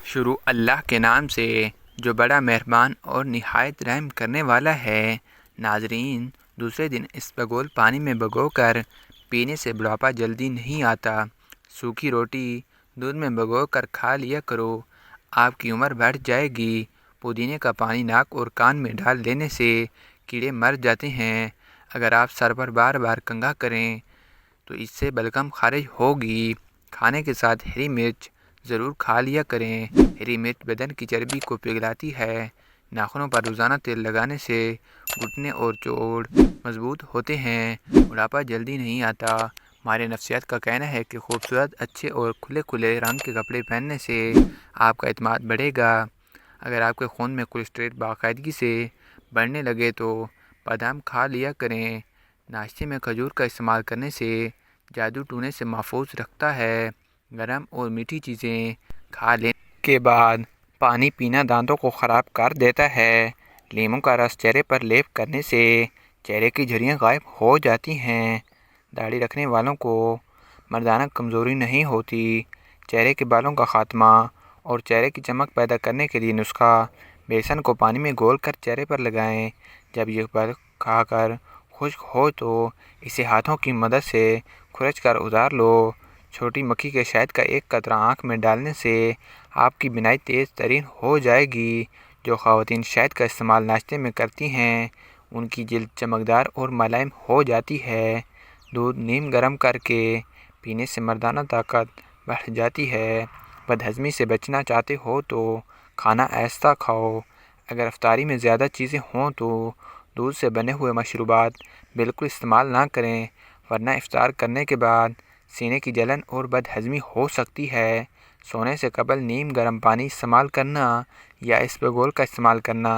شروع اللہ کے نام سے جو بڑا مہربان اور نہایت رحم کرنے والا ہے۔ ناظرین، دوسرے دن اس بگول پانی میں بھگو کر پینے سے بڑھاپا جلدی نہیں آتا۔ سوکھی روٹی دودھ میں بھگو کر کھا لیا کرو، آپ کی عمر بڑھ جائے گی۔ پودینے کا پانی ناک اور کان میں ڈال دینے سے کیڑے مر جاتے ہیں۔ اگر آپ سر پر بار بار کنگھا کریں تو اس سے بلغم خارج ہوگی۔ کھانے کے ساتھ ہری مرچ ضرور کھا لیا کریں۔ ہری مرچ بدن کی چربی کو پگھلاتی ہے۔ ناخنوں پر روزانہ تیل لگانے سے گھٹنے اور جوڑ مضبوط ہوتے ہیں۔ بڑھاپا جلدی نہیں آتا۔ ماہر نفسیات کا کہنا ہے کہ خوبصورت، اچھے اور کھلے رنگ کے کپڑے پہننے سے آپ کا اعتماد بڑھے گا۔ اگر آپ کے خون میں کولیسٹرول باقاعدگی سے بڑھنے لگے تو بادام کھا لیا کریں۔ ناشتے میں کھجور کا استعمال کرنے سے جادو ٹونے سے محفوظ رکھتا ہے۔ گرم اور میٹھی چیزیں کھا لینے کے بعد پانی پینا دانتوں کو خراب کر دیتا ہے۔ لیموں کا رس چہرے پر لیپ کرنے سے چہرے کی جھریاں غائب ہو جاتی ہیں۔ داڑھی رکھنے والوں کو مردانہ کمزوری نہیں ہوتی۔ چہرے کے بالوں کا خاتمہ اور چہرے کی چمک پیدا کرنے کے لیے نسخہ: بیسن کو پانی میں گھول کر چہرے پر لگائیں۔ جب یہ بل کھا کر خشک ہو تو اسے ہاتھوں کی مدد سے کھرچ کر اتار لو۔ چھوٹی مکھی کے شہد کا ایک قطرہ آنکھ میں ڈالنے سے آپ کی بینائی تیز ترین ہو جائے گی۔ جو خواتین شہد کا استعمال ناشتے میں کرتی ہیں ان کی جلد چمکدار اور ملائم ہو جاتی ہے۔ دودھ نیم گرم کر کے پینے سے مردانہ طاقت بڑھ جاتی ہے۔ بدہضمی سے بچنا چاہتے ہو تو کھانا آہستہ کھاؤ۔ اگر افطاری میں زیادہ چیزیں ہوں تو دودھ سے بنے ہوئے مشروبات بالکل استعمال نہ کریں، ورنہ افطار کرنے کے بعد سینے کی جلن اور بدہضمی ہو سکتی ہے۔ سونے سے قبل نیم گرم پانی استعمال کرنا یا اسبگول کا استعمال کرنا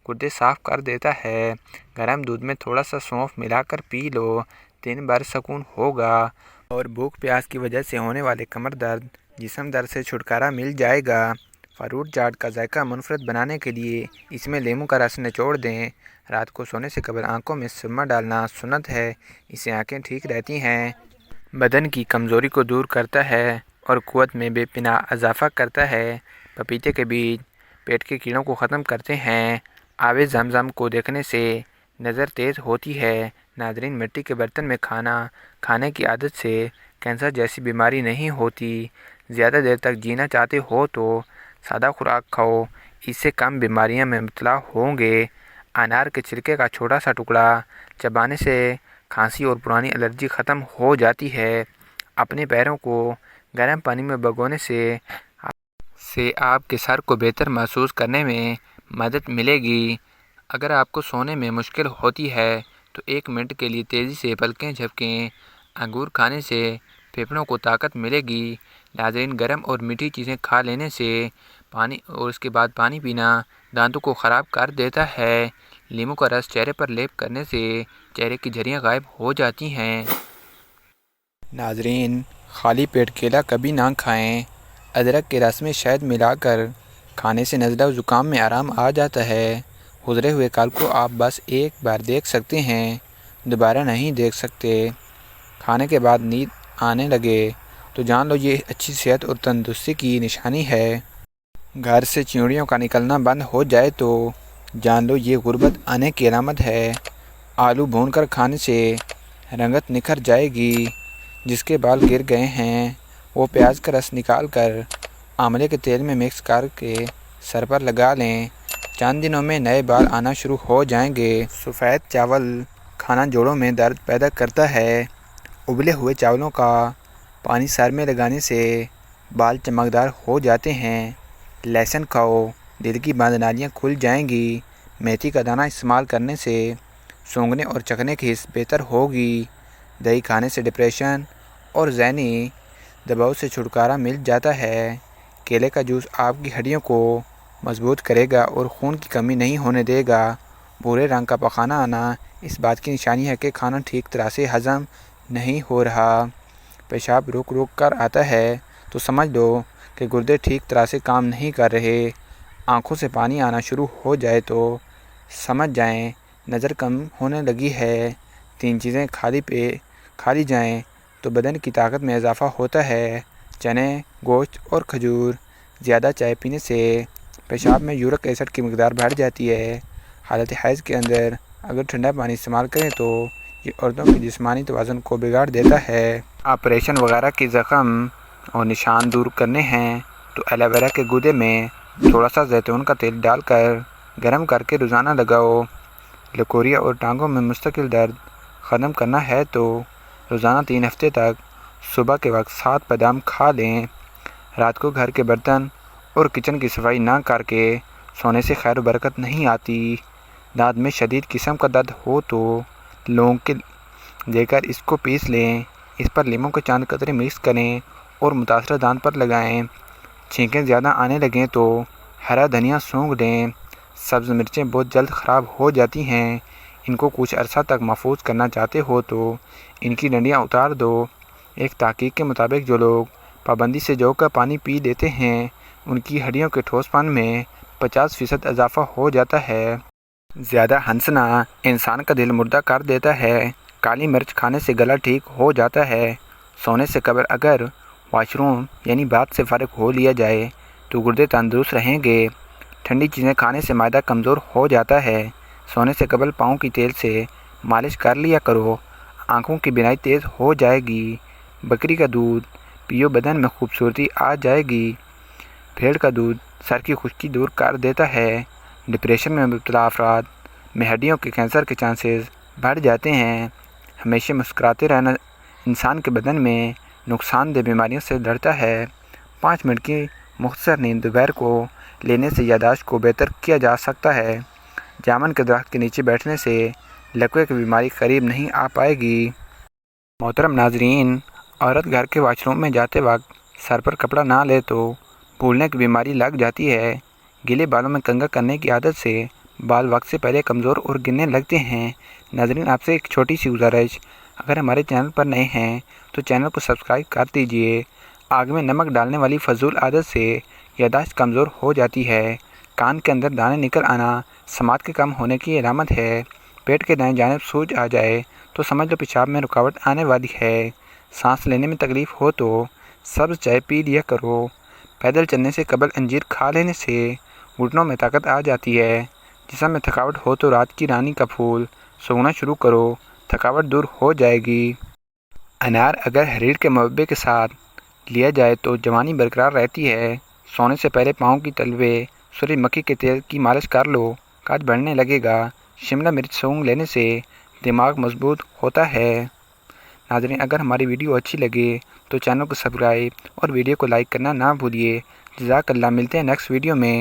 گردے صاف کر دیتا ہے۔ گرم دودھ میں تھوڑا سا سونف ملا کر پی لو، دن بھر سکون ہوگا اور بھوک پیاس کی وجہ سے ہونے والے کمر درد، جسم درد سے چھٹکارا مل جائے گا۔ فروٹ چاٹ کا ذائقہ منفرد بنانے کے لیے اس میں لیموں کا رس نچوڑ دیں۔ رات کو سونے سے قبل آنکھوں میں سرما ڈالنا سنت ہے، اس سے آنکھیں ٹھیک رہتی ہیں، بدن کی کمزوری کو دور کرتا ہے اور قوت میں بے پناہ اضافہ کرتا ہے۔ پپیتے کے بیج پیٹ کے کیڑوں کو ختم کرتے ہیں۔ آب زمزم کو دیکھنے سے نظر تیز ہوتی ہے۔ ناظرین، مٹی کے برتن میں کھانا کھانے کی عادت سے کینسر جیسی بیماری نہیں ہوتی۔ زیادہ دیر تک جینا چاہتے ہو تو سادہ خوراک کھاؤ، اس سے کم بیماریاں میں مبتلا ہوں گے۔ انار کے چھلکے کا چھوٹا سا ٹکڑا چبانے سے کھانسی اور پرانی الرجی ختم ہو جاتی ہے۔ اپنے پیروں کو گرم پانی میں بھگونے سے آپ کے سر کو بہتر محسوس کرنے میں مدد ملے گی۔ اگر آپ کو سونے میں مشکل ہوتی ہے تو 1 منٹ کے لیے تیزی سے پلکیں جھپکیں۔ انگور کھانے سے پھیپھڑوں کو طاقت ملے گی۔ ناظرین، گرم اور میٹھی چیزیں کھا لینے سے اور اس کے بعد پانی پینا دانتوں کو خراب کر دیتا ہے۔ لیموں کا رس چہرے پر لیپ کرنے سے چہرے کی جھریاں غائب ہو جاتی ہیں۔ ناظرین، خالی پیٹ کیلا کبھی نہ کھائیں۔ ادرک کے رس میں شہد ملا کر کھانے سے نزلہ و زکام میں آرام آ جاتا ہے۔ گزرے ہوئے کال کو آپ بس ایک بار دیکھ سکتے ہیں، دوبارہ نہیں دیکھ سکتے۔ کھانے کے بعد نیند آنے لگے تو جان لو یہ اچھی صحت اور تندرستی کی نشانی ہے۔ گھر سے چیونٹیوں کا نکلنا بند ہو جائے تو جان لو یہ غربت آنے کی علامت ہے۔ آلو بھون کر کھانے سے رنگت نکھر جائے گی۔ جس کے بال گر گئے ہیں وہ پیاز کا رس نکال کر آملے کے تیل میں مکس کر کے سر پر لگا لیں، چند دنوں میں نئے بال آنا شروع ہو جائیں گے۔ سفید چاول کھانا جوڑوں میں درد پیدا کرتا ہے۔ ابلے ہوئے چاولوں کا پانی سر میں لگانے سے بال چمکدار ہو جاتے ہیں۔ لہسن کھاؤ، دل کی بند نالیاں کھل جائیں گی۔ میتھی کا دانہ استعمال کرنے سے سونگھنے اور چکھنے کی حس بہتر ہوگی۔ دہی کھانے سے ڈپریشن اور ذہنی دباؤ سے چھٹکارا مل جاتا ہے۔ کیلے کا جوس آپ کی ہڈیوں کو مضبوط کرے گا اور خون کی کمی نہیں ہونے دے گا۔ بھورے رنگ کا پخانہ آنا اس بات کی نشانی ہے کہ کھانا ٹھیک طرح سے ہضم نہیں ہو رہا۔ پیشاب رک رک کر آتا ہے تو سمجھ لو کہ گردے ٹھیک طرح سے کام نہیں کر رہے۔ آنکھوں سے پانی آنا شروع ہو جائے تو سمجھ جائیں نظر کم ہونے لگی ہے۔ 3 چیزیں کھا لی جائیں تو بدن کی طاقت میں اضافہ ہوتا ہے: چنے، گوشت اور کھجور۔ زیادہ چائے پینے سے پیشاب میں یورک ایسڈ کی مقدار بڑھ جاتی ہے۔ حالت حیض کے اندر اگر ٹھنڈا پانی استعمال کریں تو یہ عورتوں کے جسمانی توازن کو بگاڑ دیتا ہے۔ آپریشن وغیرہ کے زخم اور نشان دور کرنے ہیں تو ایلو ویرا کے گودے میں تھوڑا سا زیتون کا تیل ڈال کر گرم کر کے روزانہ لگاؤ۔ لکوریا اور ٹانگوں میں مستقل درد ختم کرنا ہے تو روزانہ 3 ہفتے تک صبح کے وقت 7 بادام کھا لیں۔ رات کو گھر کے برتن اور کچن کی صفائی نہ کر کے سونے سے خیر و برکت نہیں آتی۔ دانت میں شدید قسم کا درد ہو تو لونگ کے دے کر اس کو پیس لیں، اس پر لیموں کے چند قطرے مکس کریں اور متاثرہ دانت پر لگائیں۔ چھینکیں زیادہ آنے لگیں تو ہرا دھنیا سونگھ لیں۔ سبز مرچیں بہت جلد خراب ہو جاتی ہیں، ان کو کچھ عرصہ تک محفوظ کرنا چاہتے ہو تو ان کی ڈنڈیاں اتار دو۔ ایک تحقیق کے مطابق جو لوگ پابندی سے جو کا پانی پی لیتے ہیں ان کی ہڈیوں کے ٹھوس پن میں 50% اضافہ ہو جاتا ہے۔ زیادہ ہنسنا انسان کا دل مردہ کر دیتا ہے۔ کالی مرچ کھانے سے گلا ٹھیک ہو جاتا ہے۔ سونے سے قبل اگر واش روم یعنی باتھ سے فارغ ہو لیا جائے تو گردے تندرست رہیں گے۔ ٹھنڈی چیزیں کھانے سے معدہ کمزور ہو جاتا ہے۔ سونے سے قبل پاؤں کی تیل سے مالش کر لیا کرو، آنکھوں کی بینائی تیز ہو جائے گی۔ بکری کا دودھ پیو، بدن میں خوبصورتی آ جائے گی۔ بھیڑ کا دودھ سر کی خشکی دور کر دیتا ہے۔ ڈپریشن میں مبتلا افراد میں ہڈیوں کے کینسر کے چانسز بڑھ جاتے ہیں۔ ہمیشہ مسکراتے رہنا انسان کے بدن میں نقصان دہ بیماریوں سے لڑتا ہے۔ 5 منٹ کی مختصر نیند دوپہر کو لینے سے یادداشت کو بہتر کیا جا سکتا ہے۔ جامن کے درخت کے نیچے بیٹھنے سے لکوے کی بیماری قریب نہیں آ پائے گی۔ محترم ناظرین، عورت گھر کے واش روم میں جاتے وقت سر پر کپڑا نہ لے تو پھولنے کی بیماری لگ جاتی ہے۔ گیلے بالوں میں کنگھا کرنے کی عادت سے بال وقت سے پہلے کمزور اور گرنے لگتے ہیں۔ ناظرین، آپ سے ایک چھوٹی سی گزارش، اگر ہمارے چینل پر نئے ہیں تو چینل کو سبسکرائب کر دیجئے۔ آگ میں نمک ڈالنے والی فضول عادت سے یادداشت کمزور ہو جاتی ہے۔ کان کے اندر دانے نکل آنا سماعت کے کم ہونے کی علامت ہے۔ پیٹ کے دائیں جانب سوج آ جائے تو سمجھ لو پیشاب میں رکاوٹ آنے والی ہے۔ سانس لینے میں تکلیف ہو تو سبز چائے پی لیا کرو۔ پیدل چلنے سے قبل انجیر کھا لینے سے گھٹنوں میں طاقت آ جاتی ہے۔ جسم میں تھکاوٹ ہو تو رات کی رانی کا پھول سونگھنا شروع کرو، تھکاوٹ دور ہو جائے گی۔ انار اگر حریر کے مربے کے ساتھ لیا جائے تو جوانی برقرار رہتی ہے۔ سونے سے پہلے پاؤں کی تلوے سورج مکھی کے تیل کی مالش کر لو، قد بڑھنے لگے گا۔ شملہ مرچ سونگھ لینے سے دماغ مضبوط ہوتا ہے۔ ناظرین، اگر ہماری ویڈیو اچھی لگے تو چینل کو سبسکرائب اور ویڈیو کو لائک کرنا نہ بھولیے۔ جزاک اللہ، ملتے ہیں نیکسٹ ویڈیو میں۔